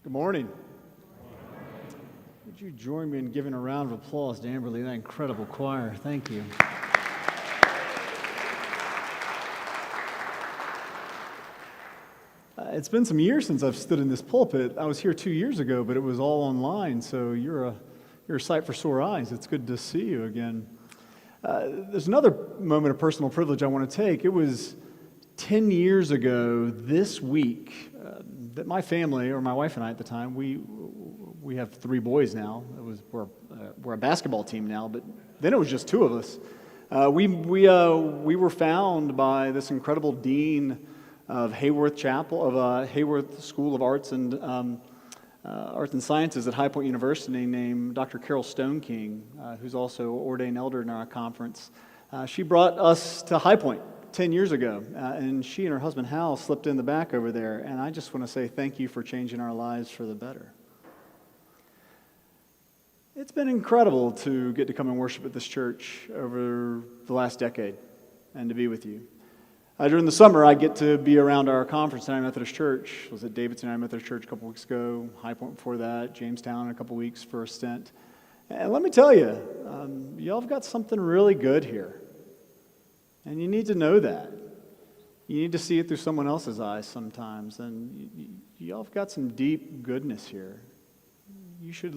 Good morning. Would you join me in giving a round of applause to Amberly, that incredible choir? Thank you. It's been some years since I've stood in this pulpit. I was here 2 years ago, but it was all online, so you're a sight for sore eyes. It's good to see you again. There's another moment of personal privilege I want to take. It was 10 years ago this week that my family, or my wife and I at the time, we have 3 boys now. We're a basketball team now, but then it was just 2 of us. We were found by this incredible dean of Hayworth School of Arts and Sciences at High Point University, named Dr. Carol Stoneking, who's also ordained elder in our conference. She brought us to High Point 10 years ago, and she and her husband Hal slipped in the back over there, and I just want to say thank you for changing our lives for the better. It's been incredible to get to come and worship at this church over the last decade and to be with you. During the summer, I get to be around our conference at United Methodist Church. I was at Davidson United Methodist Church a couple weeks ago, High Point before that, Jamestown in a couple weeks for a stint. And let me tell you, y'all have got something really good here. And you need to know that. You need to see it through someone else's eyes sometimes. And y'all have got some deep goodness here. You should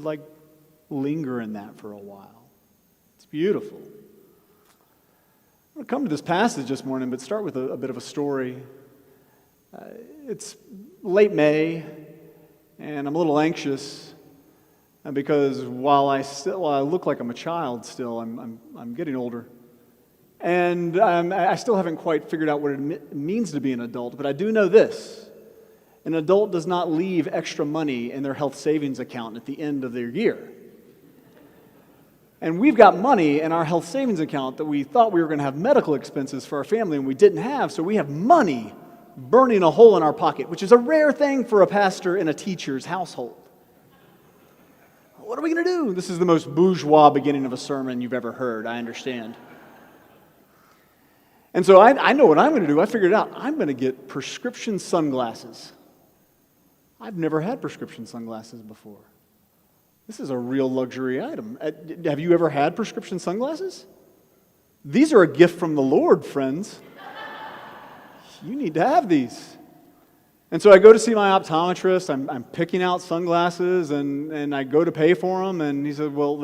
linger in that for a while. It's beautiful. I'm going to come to this passage this morning, but start with a bit of a story. It's late May, and I'm a little anxious because while I look like I'm a child still, I'm getting older. And I still haven't quite figured out what it means to be an adult, but I do know this. An adult does not leave extra money in their health savings account at the end of their year. And we've got money in our health savings account that we thought we were going to have medical expenses for our family, and we didn't have, so we have money burning a hole in our pocket, which is a rare thing for a pastor in a teacher's household. What are we going to do? This is the most bourgeois beginning of a sermon you've ever heard, I understand. And so I know what I'm going to do. I figured it out. I'm going to get prescription sunglasses. I've never had prescription sunglasses before. This is a real luxury item. Have you ever had prescription sunglasses? These are a gift from the Lord, friends. You need to have these. And so I go to see my optometrist. I'm picking out sunglasses, and I go to pay for them. And he said, well,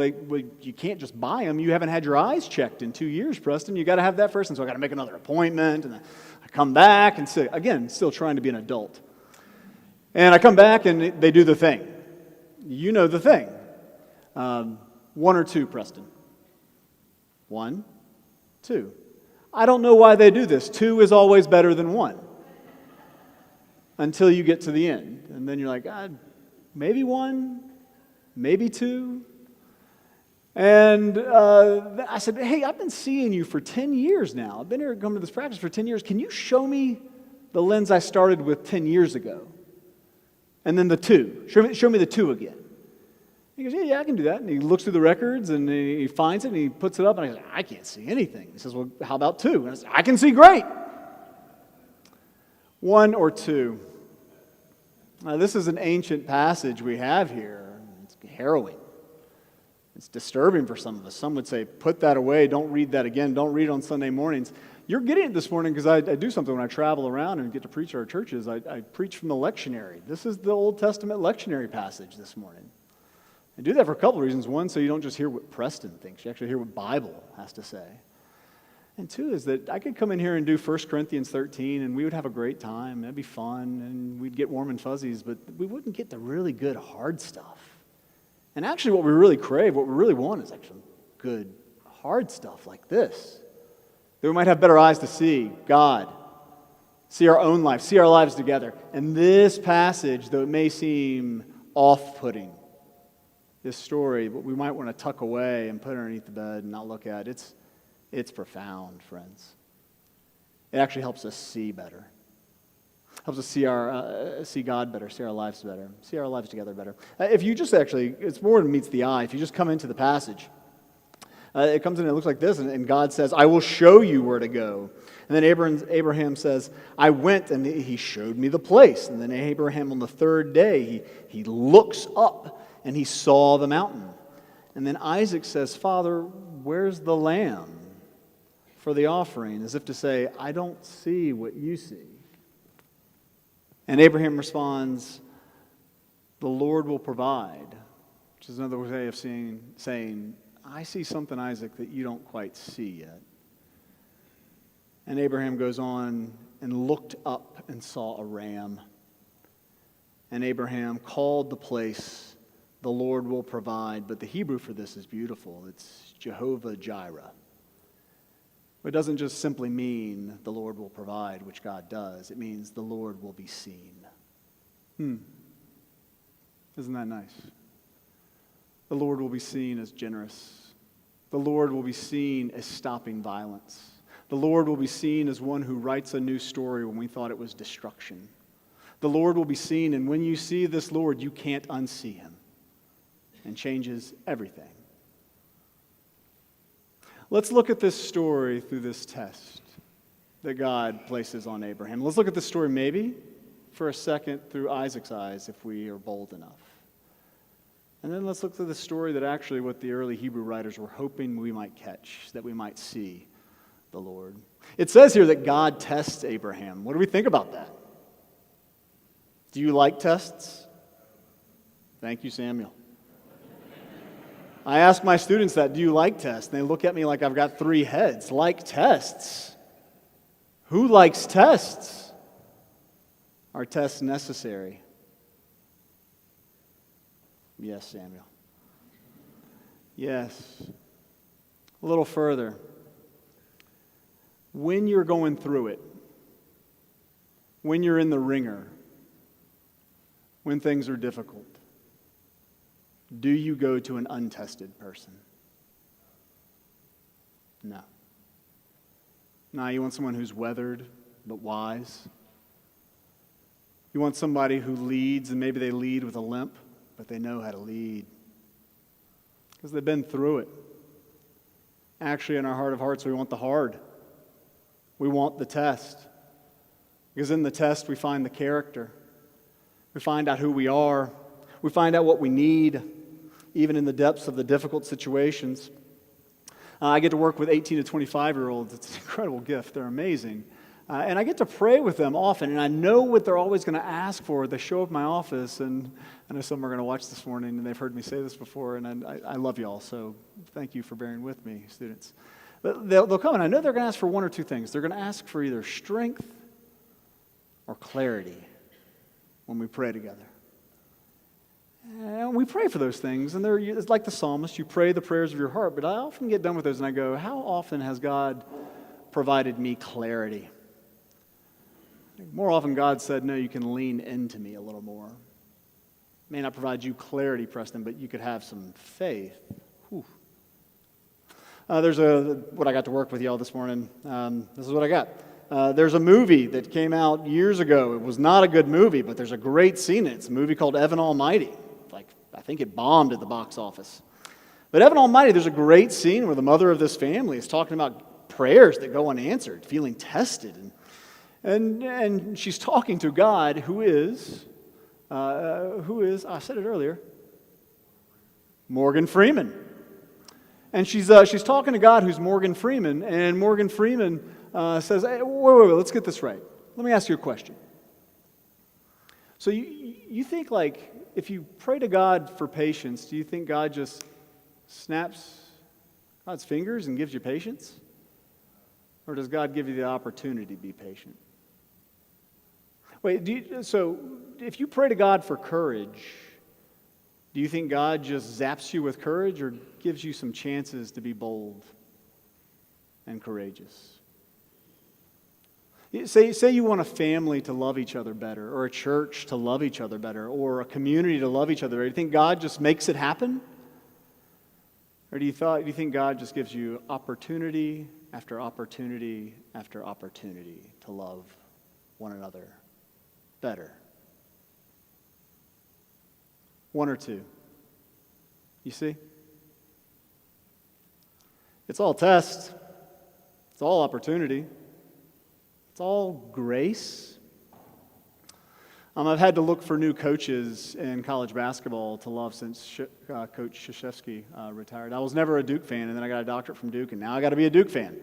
you can't just buy them. You haven't had your eyes checked in 2 years, Preston. You got to have that first. And so I got to make another appointment. And I come back and say, again, still trying to be an adult. And I come back, and they do the thing. You know the thing. 1 or 2, Preston. 1, 2. I don't know why they do this. 2 is always better than 1. Until you get to the end. And then you're like, maybe 1, maybe 2. And I said, hey, I've been seeing you for 10 years now. I've been here coming to this practice for 10 years. Can you show me the lens I started with 10 years ago? And then the 2. Show me the 2 again. He goes, yeah, I can do that. And he looks through the records, and he finds it, and he puts it up, and I go, I can't see anything. He says, well, how about 2? And I said, I can see great. 1 or 2. Now, this is an ancient passage we have here. It's harrowing. It's disturbing for some of us. Some would say, put that away. Don't read that again. Don't read it on Sunday mornings. You're getting it this morning because I do something when I travel around and get to preach at our churches. I preach from the lectionary. This is the Old Testament lectionary passage this morning. I do that for a couple of reasons. 1, so you don't just hear what Preston thinks. You actually hear what Bible has to say. And 2 is that I could come in here and do 1 Corinthians 13, and we would have a great time. It'd be fun, and we'd get warm and fuzzies, but we wouldn't get the really good hard stuff. And actually what we really crave, what we really want is actually good hard stuff like this. That we might have better eyes to see God, see our own life, see our lives together. And this passage, though it may seem off-putting, this story, what we might want to tuck away and put underneath the bed and not look at, it's profound, friends. It actually helps us see better. Helps us see God better, see our lives better, see our lives together better. If you just it's more than meets the eye. If you just come into the passage, It comes in, it looks like this, and God says, I will show you where to go. And then Abraham says, I went, and he showed me the place. And then Abraham, on the third day, he looks up, and he saw the mountain. And then Isaac says, Father, where's the lamb for the offering? As if to say, I don't see what you see. And Abraham responds, the Lord will provide, which is another way of saying, I see something, Isaac, that you don't quite see yet. And Abraham goes on and looked up and saw a ram. And Abraham called the place, the Lord will provide. But the Hebrew for this is beautiful. It's Jehovah Jireh. It doesn't just simply mean the Lord will provide, which God does. It means the Lord will be seen. Isn't that nice? The Lord will be seen as generous. The Lord will be seen as stopping violence. The Lord will be seen as one who writes a new story when we thought it was destruction. The Lord will be seen, and when you see this Lord, you can't unsee him, and changes everything. Let's look at this story through this test that God places on Abraham. Let's look at this story maybe for a second through Isaac's eyes if we are bold enough. And then let's look through the story that actually what the early Hebrew writers were hoping we might catch, that we might see the Lord. It says here that God tests Abraham. What do we think about that? Do you like tests? Thank you, Samuel. I ask my students that, do you like tests? And they look at me like I've got 3 heads. Like tests? Who likes tests? Are tests necessary? Yes, Samuel. Yes. A little further. When you're going through it, when you're in the ringer, when things are difficult, do you go to an untested person? No. No, you want someone who's weathered but wise. You want somebody who leads, and maybe they lead with a limp, but they know how to lead because they've been through it. Actually, in our heart of hearts, we want the hard. We want the test. Because in the test, we find the character. We find out who we are. We find out what we need, even in the depths of the difficult situations. I get to work with 18 to 25-year-olds. It's an incredible gift. They're amazing. And I get to pray with them often, and I know what they're always going to ask for. They show up in my office, and I know some are going to watch this morning, and they've heard me say this before, and I love you all, so thank you for bearing with me, students. But they'll come, and I know they're going to ask for one or two things. They're going to ask for either strength or clarity when we pray together. And we pray for those things, and it's like the psalmist, you pray the prayers of your heart, but I often get done with those, and I go, how often has God provided me clarity? More often God said, no, you can lean into me a little more. May not provide you clarity, Preston, but you could have some faith. Whew. There's what I got to work with y'all this morning. This is what I got. There's a movie that came out years ago. It was not a good movie, but there's a great scene in it. It's a movie called Evan Almighty. I think it bombed at the box office. But Evan Almighty, there's a great scene where the mother of this family is talking about prayers that go unanswered, feeling tested. And she's talking to God who is, I said it earlier, Morgan Freeman. And she's talking to God who's Morgan Freeman, and Morgan Freeman says, hey, wait, let's get this right. Let me ask you a question. So you think, like, if you pray to God for patience, do you think God just snaps God's fingers and gives you patience? Or does God give you the opportunity to be patient? Wait, so if you pray to God for courage, do you think God just zaps you with courage or gives you some chances to be bold and courageous? Say you want a family to love each other better, or a church to love each other better, or a community to love each other better. Do you think God just makes it happen? Or do you think God just gives you opportunity after opportunity after opportunity to love one another better? One or two. You see? It's all test. It's all opportunity. It's all grace. I've had to look for new coaches in college basketball to love since Coach Krzyzewski retired. I was never a Duke fan, and then I got a doctorate from Duke, and now I got to be a Duke fan.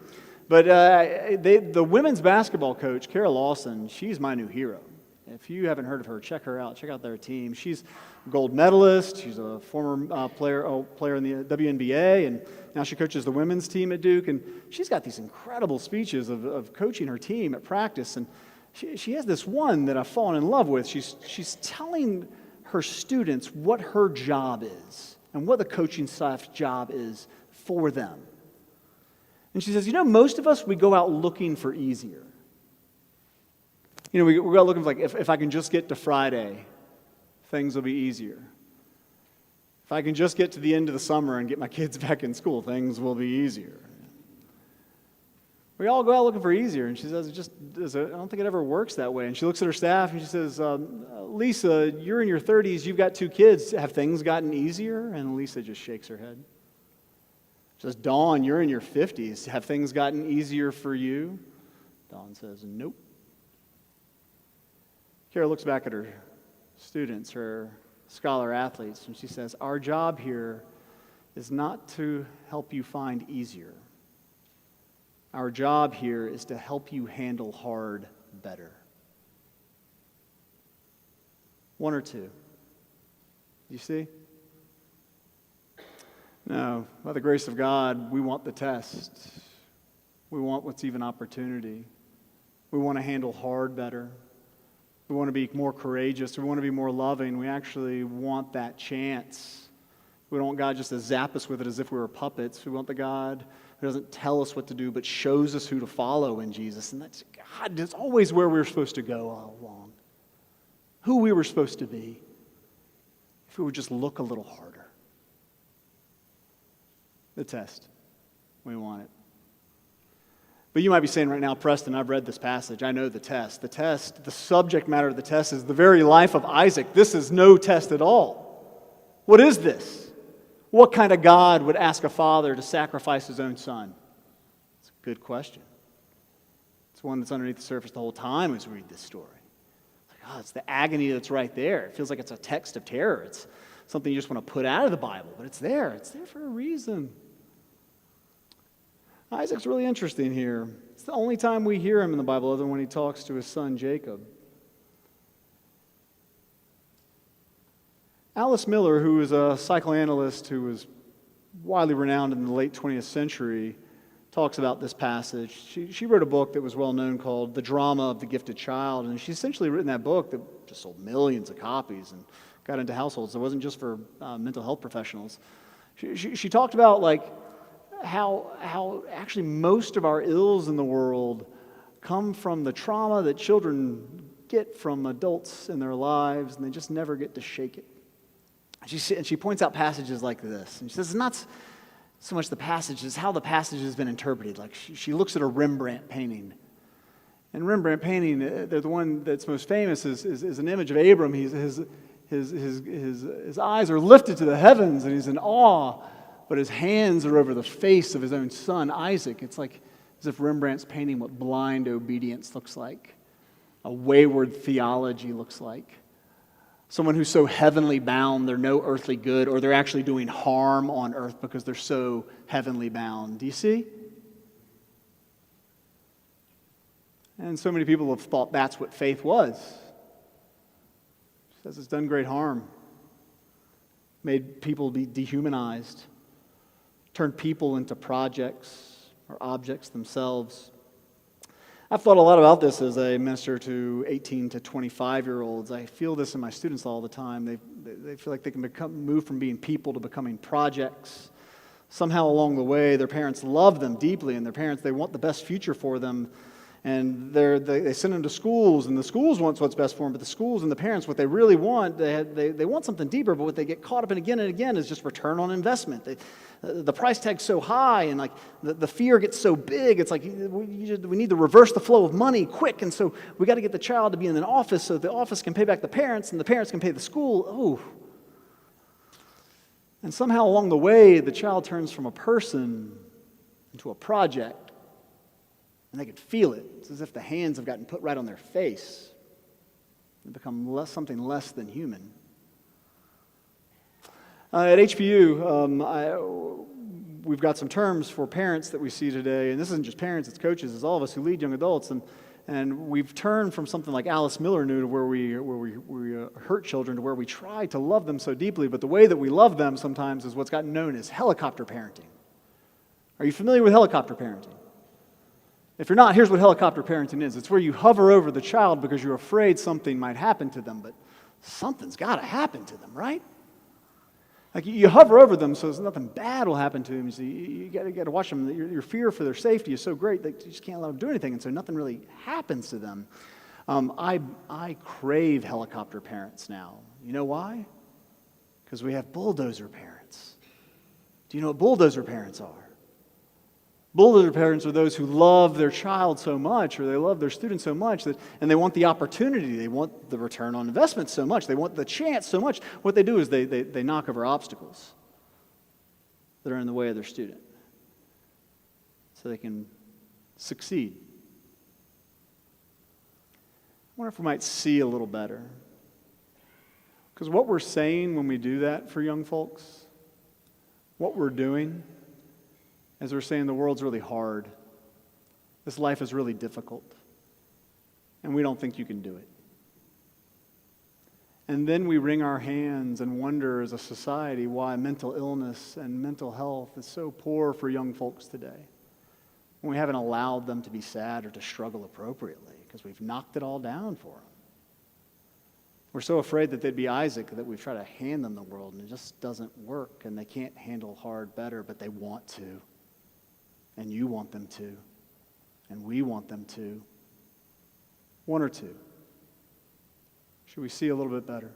But the women's basketball coach, Kara Lawson, she's my new hero. If you haven't heard of her, check her out. Check out their team. She's a gold medalist. She's a former player in the WNBA, and now she coaches the women's team at Duke. And she's got these incredible speeches of coaching her team at practice. And she has this one that I've fallen in love with. She's telling her students what her job is and what the coaching staff's job is for them. And she says, most of us, we go out looking for easier. We go out looking for, if I can just get to Friday, things will be easier. If I can just get to the end of the summer and get my kids back in school, things will be easier. We all go out looking for easier. And she says, I don't think it ever works that way. And she looks at her staff and she says, Lisa, you're in your 30s, you've got 2 kids. Have things gotten easier? And Lisa just shakes her head. She says, Dawn, you're in your 50s. Have things gotten easier for you? Dawn says, nope. Kara looks back at her students, her scholar athletes, and she says, our job here is not to help you find easier. Our job here is to help you handle hard better. 1 or 2. You see? No, by the grace of God, we want the test. We want what's even opportunity. We want to handle hard better. We want to be more courageous. We want to be more loving. We actually want that chance. We don't want God just to zap us with it as if we were puppets. We want the God who doesn't tell us what to do but shows us who to follow in Jesus. And that's always where we're supposed to go all along. Who we were supposed to be if we would just look a little harder. The test. We want it. But you might be saying right now, Preston, I've read this passage. I know the test. The subject matter of the test is the very life of Isaac. This is no test at all. What is this? What kind of God would ask a father to sacrifice his own son? It's a good question. It's one that's underneath the surface the whole time as we read this story. It's the agony that's right there. It feels like it's a text of terror. It's something you just want to put out of the Bible, but it's there. It's there for a reason. Isaac's really interesting here. It's the only time we hear him in the Bible other than when he talks to his son Jacob. Alice Miller, who is a psychoanalyst who was widely renowned in the late 20th century, talks about this passage. She wrote a book that was well known called The Drama of the Gifted Child, and she's essentially written that book that just sold millions of copies and got into households. It wasn't just for mental health professionals. She talked about how actually most of our ills in the world come from the trauma that children get from adults in their lives, and they just never get to shake it. And she points out passages like this, and she says it's not so much the passage as how the passage has been interpreted. Like she looks at a Rembrandt painting, and Rembrandt painting, the one that's most famous is an image of Abram. His eyes are lifted to the heavens, and he's in awe. But his hands are over the face of his own son, Isaac. It's like as if Rembrandt's painting what blind obedience looks like, a wayward theology looks like. Someone who's so heavenly bound, they're no earthly good, or they're actually doing harm on earth because they're so heavenly bound. Do you see? And so many people have thought that's what faith was. It says it's done great harm, made people be dehumanized, turned people into projects or objects themselves. I've thought a lot about this as a minister to 18 to 25-year-olds. I feel this in my students all the time. They feel like they can move from being people to becoming projects. Somehow along the way, their parents love them deeply, and they want the best future for them. And they send them to schools, and the schools want what's best for them, but the schools and the parents, what they really want, they want something deper, but what they get caught up in again and again is just return on investment. The price tag's so high, and like the fear gets so big, it's like we need to reverse the flow of money quick, and so we got to get the child to be in an office so the office can pay back the parents, and the parents can pay the school. Oh. And somehow along the way, the child turns from a person into a project, and they could feel it. It's as if the hands have gotten put right on their face. They become something less than human. At HPU, we've got some terms for parents that we see today, and this isn't just parents, it's coaches, it's all of us who lead young adults, and we've turned from something like Alice Miller knew, to where we hurt children, to where we try to love them so deeply, but the way that we love them sometimes is what's gotten known as helicopter parenting. Are you familiar with helicopter parenting? If you're not, here's what helicopter parenting is. It's where you hover over the child because you're afraid something might happen to them, but something's got to happen to them, right? Like you hover over them so nothing bad will happen to them. You got to watch them. Your fear for their safety is so great that you just can't let them do anything, and so nothing really happens to them. I crave helicopter parents now. You know why? Because we have bulldozer parents. Do you know what bulldozer parents are? Bulldozer parents are those who love their child so much, or they love their student so much, and they want the opportunity, they want the return on investment so much, they want the chance so much. What they do is they knock over obstacles that are in the way of their student so they can succeed. I wonder if we might see a little better. Because what we're saying when we do that for young folks, what we're doing, as we're saying the world's really hard, this life is really difficult, and we don't think you can do it. And then we wring our hands and wonder as a society why mental illness and mental health is so poor for young folks today, when we haven't allowed them to be sad or to struggle appropriately because we've knocked it all down for them. We're so afraid that they'd be Isaac that we try to hand them the world, and it just doesn't work, and they can't handle hard better, but they want to. And you want them to. And we want them to. One or two. Should we see a little bit better?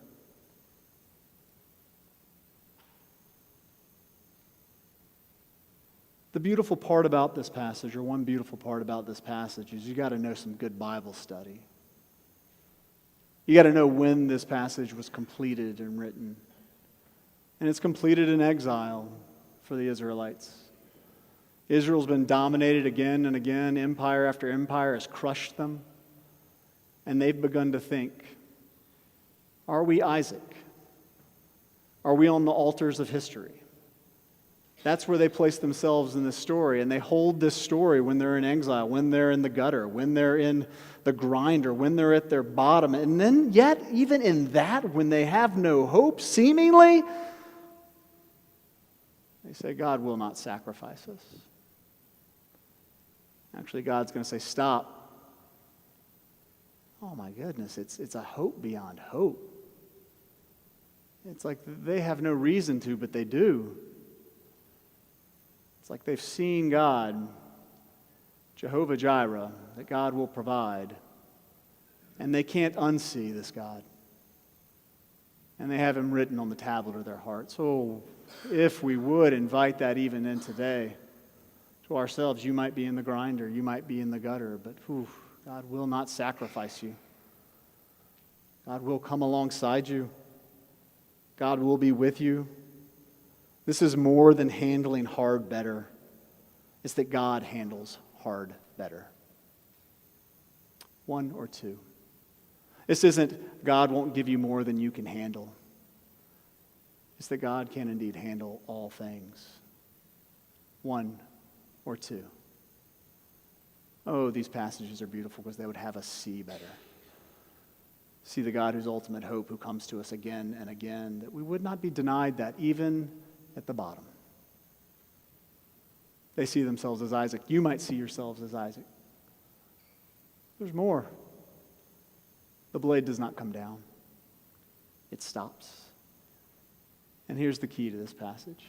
The beautiful part about this passage, or one beautiful part about this passage, is you got to know some good Bible study. You got to know when this passage was completed and written. And it's completed in exile for the Israelites. Israel's been dominated again and again. Empire after empire has crushed them. And they've begun to think, are we Isaac? Are we on the altars of history? That's where they place themselves in this story. And they hold this story when they're in exile, when they're in the gutter, when they're in the grinder, when they're at their bottom. And then yet, even in that, when they have no hope, seemingly, they say, God will not sacrifice us. Actually, God's going to say, stop. Oh my goodness, it's a hope beyond hope. It's like they have no reason to, but they do. It's like they've seen God, Jehovah Jireh, that God will provide, and they can't unsee this God. And they have him written on the tablet of their hearts. Oh, if we would invite that even in today. To ourselves, you might be in the grinder, you might be in the gutter, but God will not sacrifice you. God will come alongside you. God will be with you. This is more than handling hard better. It's that God handles hard better. One or two. This isn't God won't give you more than you can handle. It's that God can indeed handle all things. One or two. Oh, these passages are beautiful because they would have us see better. See the God who's ultimate hope, who comes to us again and again, that we would not be denied that even at the bottom. They see themselves as Isaac. You might see yourselves as Isaac. There's more. The blade does not come down. It stops. And here's the key to this passage.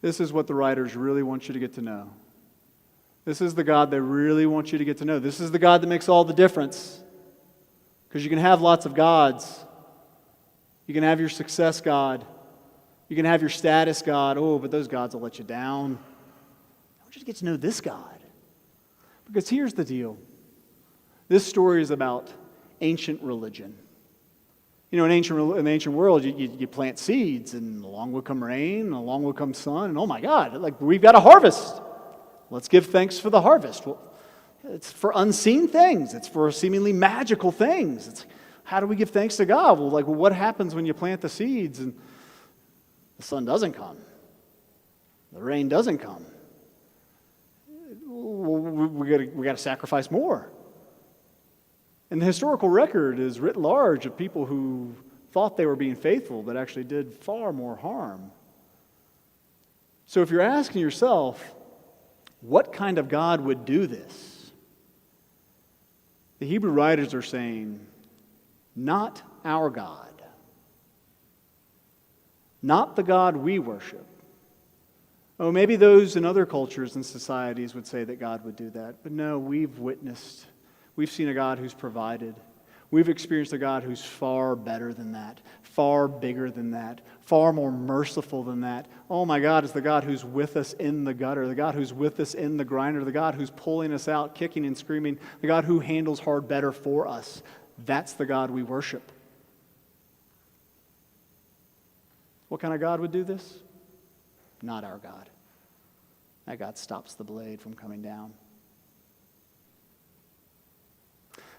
This is what the writers really want you to get to know. This is the God they really want you to get to know. This is the God that makes all the difference. Because you can have lots of gods. You can have your success God. You can have your status God. Oh, but those gods will let you down. I want you to get to know this God. Because here's the deal. This story is about ancient religion. You know, in the ancient world, you plant seeds, and along will come rain, and along will come sun, and oh my God, like we've got a harvest. Let's give thanks for the harvest. Well, it's for unseen things. It's for seemingly magical things. It's how do we give thanks to God? Well, what happens when you plant the seeds and the sun doesn't come? The rain doesn't come. We got to sacrifice more. And the historical record is writ large of people who thought they were being faithful but actually did far more harm. So if you're asking yourself, what kind of God would do this? The Hebrew writers are saying, not our God. Not the God we worship. Oh, maybe those in other cultures and societies would say that God would do that. But no, we've seen a God who's provided. We've experienced a God who's far better than that, far bigger than that, far more merciful than that. Oh my God, it's the God who's with us in the gutter, the God who's with us in the grinder, the God who's pulling us out, kicking and screaming, the God who handles hard better for us. That's the God we worship. What kind of God would do this? Not our God. That God stops the blade from coming down.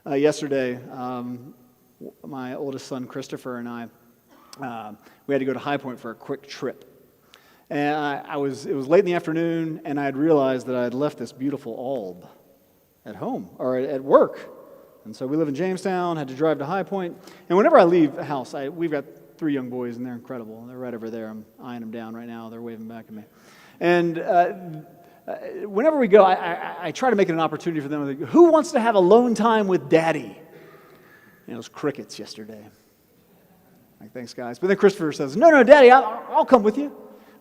Yesterday, my oldest son, Christopher, and I, we had to go to High Point for a quick trip. And it was late in the afternoon, and I had realized that I had left this beautiful alb at home, or at work. And so we live in Jamestown, had to drive to High Point. And whenever I leave the house, we've got 3 young boys, and they're incredible. They're right over there. I'm eyeing them down right now. They're waving back at me. And whenever we go, I try to make it an opportunity for them. Who wants to have alone time with Daddy? And it was crickets yesterday. Like, thanks, guys. But then Christopher says, no, Daddy, I'll come with you.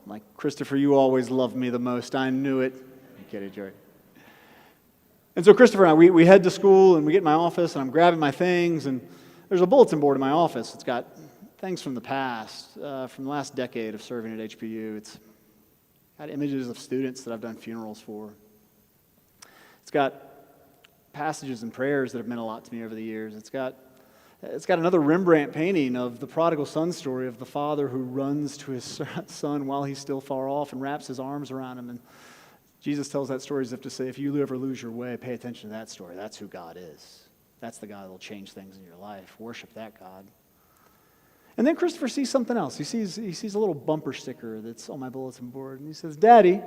I'm like, Christopher, you always loved me the most. I knew it. I'm kidding, Jerry. And so Christopher and I, we head to school, and we get in my office, and I'm grabbing my things, and there's a bulletin board in my office. It's got things from the past, from the last decade of serving at HPU. It's got images of students that I've done funerals for. It's got passages and prayers that have meant a lot to me over the years. It's got another Rembrandt painting of the prodigal son story of the father who runs to his son while he's still far off and wraps his arms around him. And Jesus tells that story as if to say, if you ever lose your way, pay attention to that story. That's who God is. That's the God that will change things in your life. Worship that God. And then Christopher sees something else. He sees a little bumper sticker that's on my bulletin board. And he says, Daddy,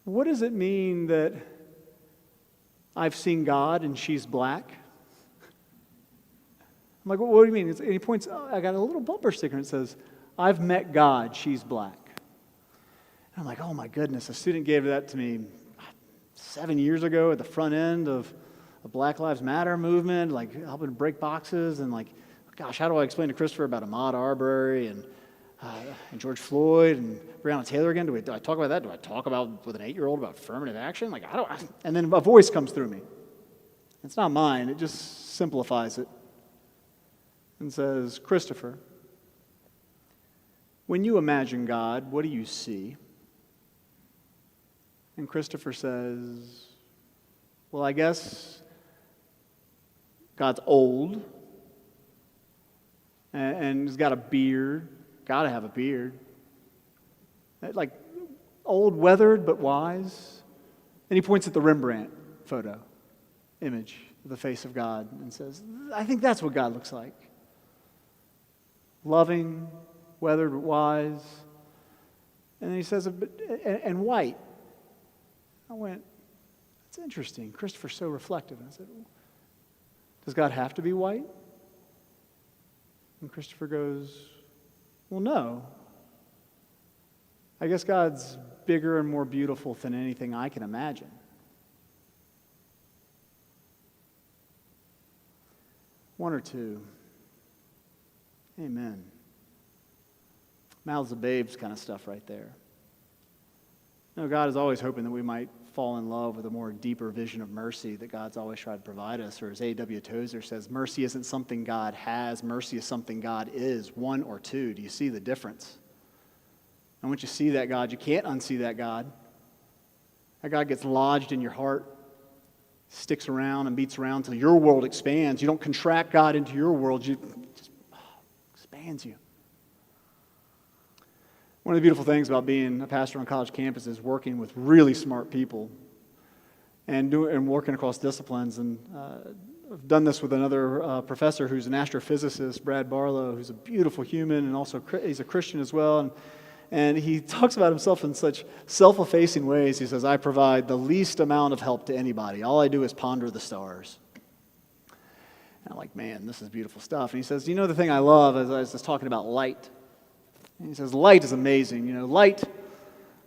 what does it mean that I've seen God and she's black? I'm like, well, what do you mean? And he points, I got a little bumper sticker and it says, I've met God, she's black. And I'm like, oh my goodness, a student gave that to me 7 years ago at the front end of a Black Lives Matter movement, like helping to break boxes, and like, gosh, how do I explain to Christopher about Ahmaud Arbery and George Floyd and Breonna Taylor again? Do I talk about that? Do I talk about with an 8-year-old about affirmative action? Like, and then a voice comes through me. It's not mine. It just simplifies it and says, Christopher, when you imagine God, what do you see? And Christopher says, well, I guess God's old and he's got a beard. Got to have a beard. Like old, weathered, but wise. And he points at the Rembrandt photo, image of the face of God, and says, I think that's what God looks like. Loving, weathered, but wise. And then he says, and white. I went, that's interesting. Christopher's so reflective. And I said, does God have to be white? And Christopher goes, well, no. I guess God's bigger and more beautiful than anything I can imagine. One or two. Amen. Mouths of babes kind of stuff right there. No, God is always hoping that we might fall in love with a more deeper vision of mercy that God's always tried to provide us. Or as A.W. Tozer says, mercy isn't something God has. Mercy is something God is. 1 or 2. Do you see the difference? And once you see that God, you can't unsee that God. That God gets lodged in your heart, sticks around and beats around until your world expands. You don't contract God into your world. You just expands you. One of the beautiful things about being a pastor on college campus is working with really smart people and working across disciplines. And I've done this with another professor who's an astrophysicist, Brad Barlow, who's a beautiful human, and also he's a Christian as well. And he talks about himself in such self-effacing ways. He says, I provide the least amount of help to anybody. All I do is ponder the stars. And I'm like, man, this is beautiful stuff. And he says, you know the thing I love, as I was just talking about light. And he says, light is amazing. You know, light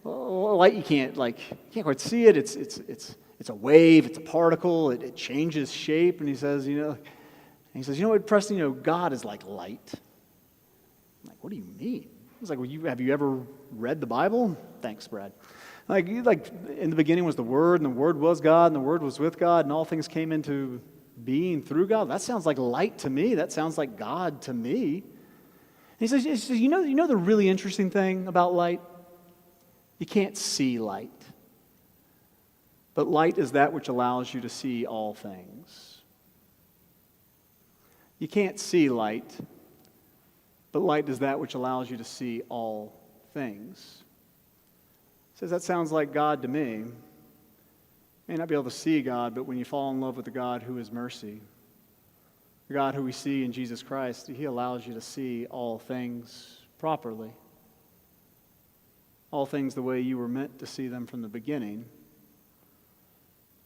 you can't quite see it. It's a wave, it's a particle, it changes shape. And he says, you know what, Preston, God is like light. I'm like, what do you mean? He's like, well, have you ever read the Bible? Thanks, Brad. Like in the beginning was the Word, and the Word was God, and the Word was with God, and all things came into being through God. That sounds like light to me. That sounds like God to me. And he says, you know the really interesting thing about light? You can't see light. But light is that which allows you to see all things. You can't see light, but light is that which allows you to see all things. He says, that sounds like God to me. You may not be able to see God, but when you fall in love with the God who is mercy, the God who we see in Jesus Christ, He allows you to see all things properly. All things the way you were meant to see them from the beginning.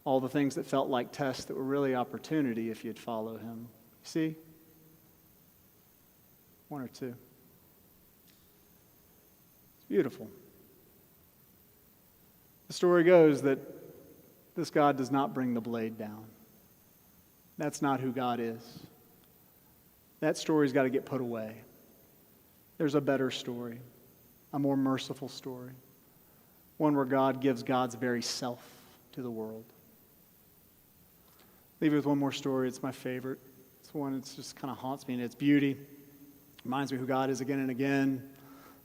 All the things that felt like tests that were really opportunity if you'd follow Him. You see? One or two. It's beautiful. The story goes that this God does not bring the blade down. That's not who God is. That story's got to get put away. There's a better story, a more merciful story, one where God gives God's very self to the world. Leave you with one more story. It's my favorite. It's one that just kind of haunts me in its beauty. Reminds me who God is again and again.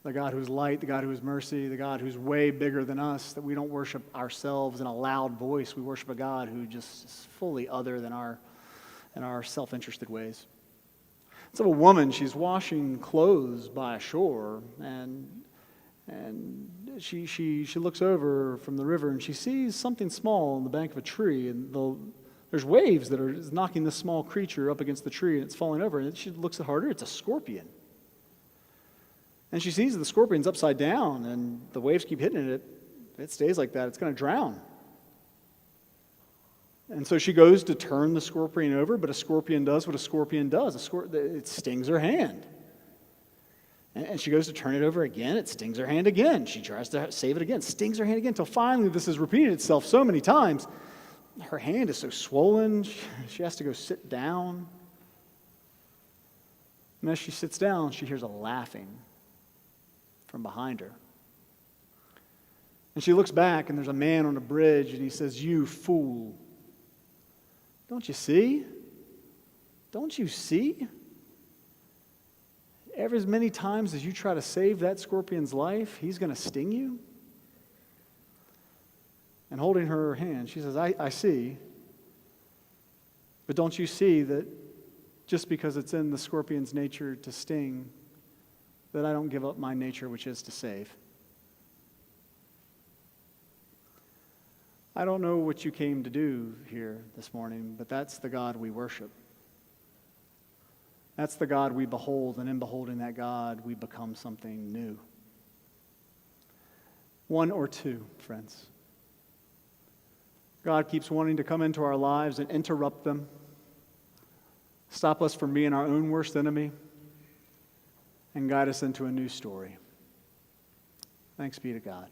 The God who's light, the God who is mercy, the God who's way bigger than us, that we don't worship ourselves in a loud voice. We worship a God who just is fully other than our self-interested ways. It's of a woman. She's washing clothes by a shore, and she looks over from the river, and she sees something small on the bank of a tree, and there's waves that are knocking this small creature up against the tree, and it's falling over, and she looks harder. It's a scorpion. And she sees the scorpion's upside down, and the waves keep hitting it. It stays like that. It's going to drown. And so she goes to turn the scorpion over, but a scorpion does what a scorpion does. It stings her hand. And she goes to turn it over again. It stings her hand again. She tries to save it again. Stings her hand again until finally this has repeated itself so many times. Her hand is so swollen, she has to go sit down. And as she sits down, she hears a laughing from behind her. And she looks back, and there's a man on a bridge, and he says, "You fool. Don't you see? Don't you see? Every as many times as you try to save that scorpion's life, he's going to sting you." And holding her hand, she says, I see. But don't you see that just because it's in the scorpion's nature to sting, that I don't give up my nature, which is to save? I don't know what you came to do here this morning, but that's the God we worship. That's the God we behold, and in beholding that God, we become something new. One or two, friends. God keeps wanting to come into our lives and interrupt them, stop us from being our own worst enemy, and guide us into a new story. Thanks be to God.